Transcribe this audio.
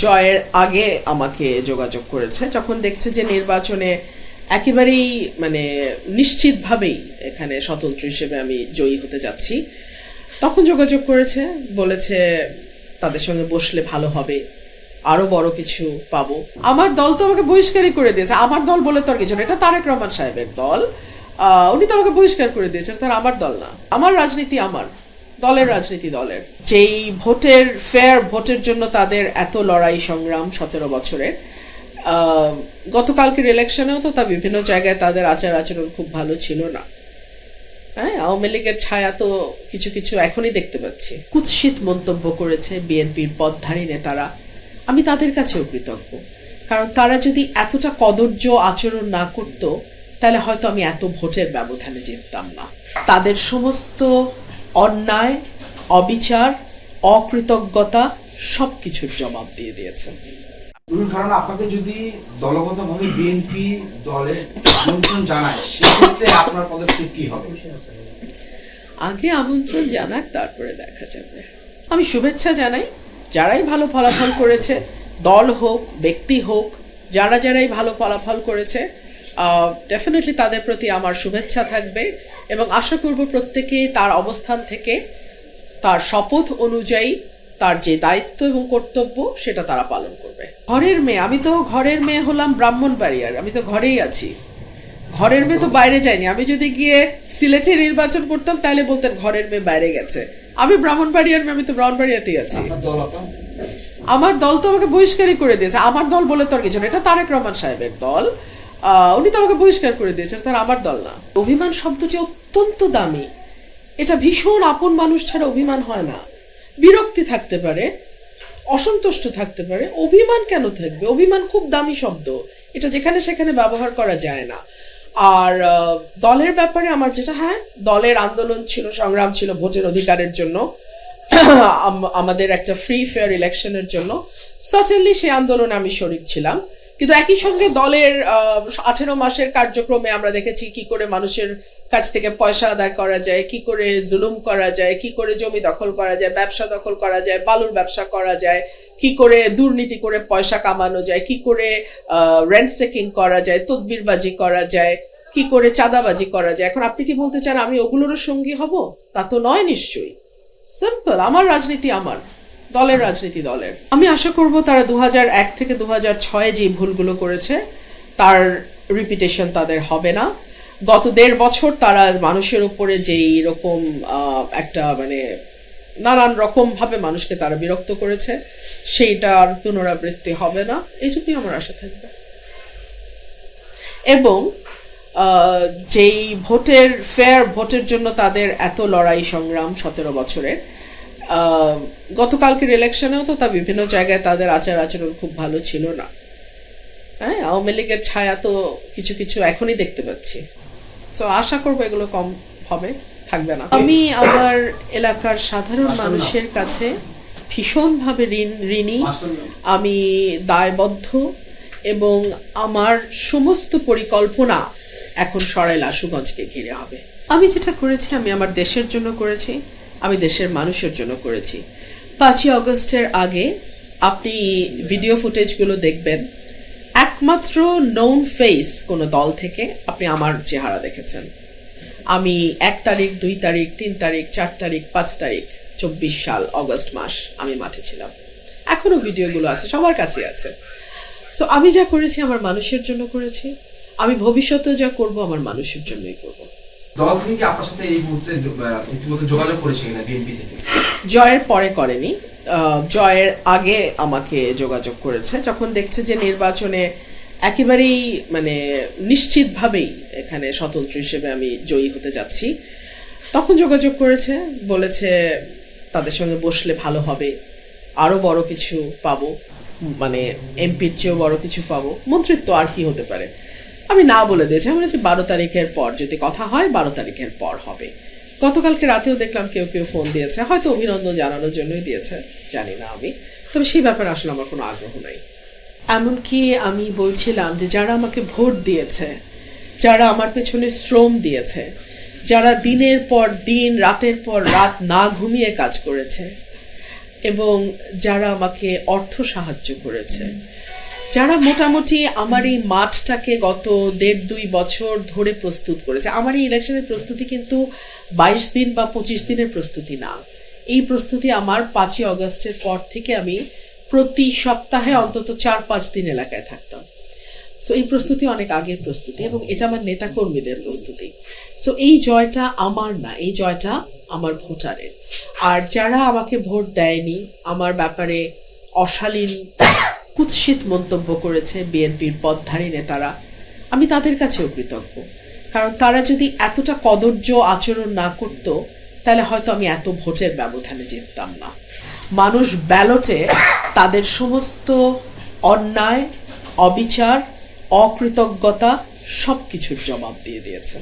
জয়ের আগে আমাকে যোগাযোগ করেছে যখন দেখছে যে নির্বাচনে একেবারেই নিশ্চিতভাবেই এখানে স্বতন্ত্র হিসেবে আমি জয়ী হতে যাচ্ছি, তখন যোগাযোগ করেছে, বলেছে তাদের সঙ্গে বসলে ভালো হবে, আরো বড় কিছু পাবো। আমার দল তো আমাকে বহিষ্কারই করে দিয়েছে। আমার দল বলে তো আর কিছু না, এটা তারেক রহমান সাহেবের দল। উনি তো আমাকে বহিষ্কার করে দিয়েছেন, তার আমার দল না। আমার রাজনীতি আমার দলের রাজনীতি দলের। যেই ভোটের ফেয়ার ভোটের জন্য তাদের এত লড়াই সংগ্রাম 17 বছরের, গতকালকের ইলেকশনেও তো তা বিভিন্ন জায়গায় তাদের আচার আচরণ খুব ভালো ছিল না। হ্যাঁ, আওয়ামী লীগের ছায়া তো কিছু কিছু এখনই দেখতে পাচ্ছি। কুৎসিত মন্তব্য করেছে বিএনপির পদধারী নেতারা। আমি তাদের কাছেও কৃতজ্ঞ, কারণ তারা যদি এতটা কদর্য আচরণ না করত তাহলে হয়তো আমি এত ভোটের ব্যবধানে জিততাম না। তাদের সমস্ত অন্যায়, অবিচার, অকৃতজ্ঞতা সবকিছুর জবাব দিয়ে দিয়েছে। আপনাকে যদি দলগতভাবে বিএনপি দলে আমন্ত্রণ জানায়, সেক্ষেত্রে আপনার পদক্ষেপ কি হবে? আগে আমন্ত্রণ জানাক, তারপরে দেখা যাবে। আমি শুভেচ্ছা জানাই যারাই ভালো ফলাফল করেছে, দল হোক ব্যক্তি হোক, যারাই ভালো ফলাফল করেছে, ডেফিনেটলি তাদের প্রতি আমার শুভেচ্ছা থাকবে এবং আশা করব প্রত্যেকেই তার অবস্থান থেকে তার শপথ অনুযায়ী তার যে দায়িত্ব এবং কর্তব্য সেটা তারা পালন করবে। ঘরের মেয়ে, আমি তো ঘরের মেয়ে হলাম ব্রাহ্মণবাড়িয়ার, আমি তো ঘরেই আছি। ঘরের মেয়ে তো বাইরে যায়নি। আমি যদি গিয়ে সিলেটে নির্বাচন করতাম তাহলে বলতেন ঘরের মেয়ে বাইরে গেছে। আমি ব্রাহ্মণবাড়িয়ার মেয়ে, আমি তো ব্রাহ্মণবাড়িয়াতেই আছি। আমার দল তো আমাকে বহিষ্কারই করে দিয়েছে। আমার দল বলে তো আর কিছু না, এটা তারেক রহমান সাহেবের দল। উনি তো আমাকে বহিষ্কার করে দিয়েছেন, তার আমার দল না। অভিমান শব্দটি অত্যন্ত দামি। এটা ভীষণ আপন মানুষ ছাড়া অভিমান হয় না। বিরক্তি থাকতে পারে, অসন্তুষ্ট থাকতে পারে, অভিমান কেন থাকবে? অভিমান খুব দামি শব্দ, এটা যেখানে সেখানে ব্যবহার করা যায় না। আর দলের ব্যাপারে আমার যেটা, হ্যাঁ, দলের আন্দোলন ছিল, সংগ্রাম ছিল ভোটের অধিকারের জন্য, আমাদের একটা ফ্রি ফেয়ার ইলেকশনের জন্য। সার্টেনলি সেই আন্দোলনে আমি শরিক ছিলাম, কিন্তু একই সঙ্গে দলের 18 মাসের কার্যক্রমে আমরা দেখেছি কি করে মানুষের কাছ থেকে পয়সা আদায় করা যায়, কি করে জুলুম করা যায়, কি করে জমি দখল করা যায়, ব্যবসা দখল করা যায়, বালুর ব্যবসা করা যায়, কি করে দুর্নীতি করে পয়সা কামানো যায়, কি করে র্যানসেকিং করা যায়, তদবিরবাজি করা যায়, কি করে চাঁদাবাজি করা যায়। এখন আপনি কি বলতে চান আমি ওগুলোরও সঙ্গী হব? তা তো নয় নিশ্চয়ই। সিম্পল, আমার রাজনীতি আমার দলের রাজনীতি দলের। আমি আশা করব তারা 2001 থেকে 2006 যে ভুলগুলো করেছে তার রিপিটেশন তাদের হবে না। গত 1.5 বছর তারা মানুষের উপরে যেই রকম একটা নানান রকম ভাবে মানুষকে তারা বিরক্ত করেছে, সেইটার পুনরাবৃত্তি হবে না, এইটুকুই আমার আশা থাকবে। এবং যেই ভোটের ফেয়ার ভোটের জন্য তাদের এত লড়াই সংগ্রাম 17 বছরের, গতকালকের ইলেকশনেও তো তা বিভিন্ন জায়গায় তাদের আচার আচরণ খুব ভালো ছিল না। হ্যাঁ, আওয়ামী লীগের ছায়া তো কিছু কিছু এখনই দেখতে পাচ্ছি। তো আশা করবো এগুলো কম হবে, থাকবে না। আমি আমার এলাকার সাধারণ মানুষের কাছে ভীষণভাবে ঋণী, আমি দায়বদ্ধ এবং আমার সমস্ত পরিকল্পনা এখন সরাইল আশুগঞ্জকে ঘিরে হবে। আমি যেটা করেছি আমি আমার দেশের জন্য করেছি, আমি দেশের মানুষের জন্য করেছি। 5ই আগস্টের আগে আপনি ভিডিও ফুটেজগুলো দেখবেন, একমাত্র নোন ফেস কোনো দল থেকে আপনি আমার চেহারা দেখেছেন। আমি 1 তারিখ, 2 তারিখ, 3 তারিখ, 4 তারিখ, 5 তারিখ 24 সাল অগস্ট মাস আমি মাঠে ছিলাম। এখনো ভিডিওগুলো আছে, সবার কাছে আছে। সো আমি যা করেছি আমার মানুষের জন্য করেছি, আমি ভবিষ্যতে যা করব আমার মানুষের জন্যই করব। দল থেকে কি আপনার সাথে এই মুহূর্তে ইতিমধ্যে যোগাযোগ করেছে কিনা বিএনপি থেকে? জয়ের পরে করেনি, জয়ের আগে আমাকে যোগাযোগ করেছে যখন দেখছে যে নির্বাচনে একেবারেই নিশ্চিতভাবেই এখানে স্বতন্ত্র হিসেবে আমি জয়ী হতে যাচ্ছি, তখন যোগাযোগ করেছে, বলেছে তাদের সঙ্গে বসলে ভালো হবে, আরো বড় কিছু পাবো, এমপির চেয়েও বড় কিছু পাবো, মন্ত্রিত্ব আর কি হতে পারে। আমি না বলে দিয়েছি, আমি বলেছি 12 তারিখের পর যদি কথা হয় 12 তারিখের পর হবে। গতকালকে রাতেও দেখলাম কেউ কেউ ফোন দিয়েছে, হয়তো অভিনন্দন জানানোর জন্যই দিয়েছে, জানি না আমি, তবে সেই ব্যাপারে আসলে আমার কোনো আগ্রহ নাই। এমনকি আমি বলছিলাম যে যারা আমাকে ভোট দিয়েছে, যারা আমার পেছনে শ্রম দিয়েছে, যারা দিনের পর দিন রাতের পর রাত না ঘুমিয়ে কাজ করেছে, এবং যারা আমাকে অর্থ সাহায্য করেছে, যারা মোটামুটি আমার এই মাঠটাকে গত 1.5-2 বছর ধরে প্রস্তুত করেছে। আমার এই ইলেকশনের প্রস্তুতি কিন্তু 22 দিন বা 25 দিনের প্রস্তুতি না। এই প্রস্তুতি আমার 5ই অগস্টের পর থেকে আমি প্রতি সপ্তাহে অন্তত 4-5 দিন এলাকায় থাকতাম। সো এই প্রস্তুতি অনেক আগের প্রস্তুতি এবং এটা আমার নেতাকর্মীদের প্রস্তুতি। সো এই জয়টা আমার না, এই জয়টা আমার ভোটারের। আর যারা আমাকে ভোট দেয়নি, আমার ব্যাপারে অশালীন কুৎসিত মন্তব্য করেছে বিএনপির পদধারী নেতারা, আমি তাদের কাছেও কৃতজ্ঞ। কারণ তারা যদি এতটা কদর্য আচরণ না করতো তাহলে হয়তো আমি এত ভোটের ব্যবধানে জিততাম না। মানুষ ব্যালটে তাদের সমস্ত অন্যায়, অবিচার, অকৃতজ্ঞতা সব কিছুর জবাব দিয়ে দিয়েছে।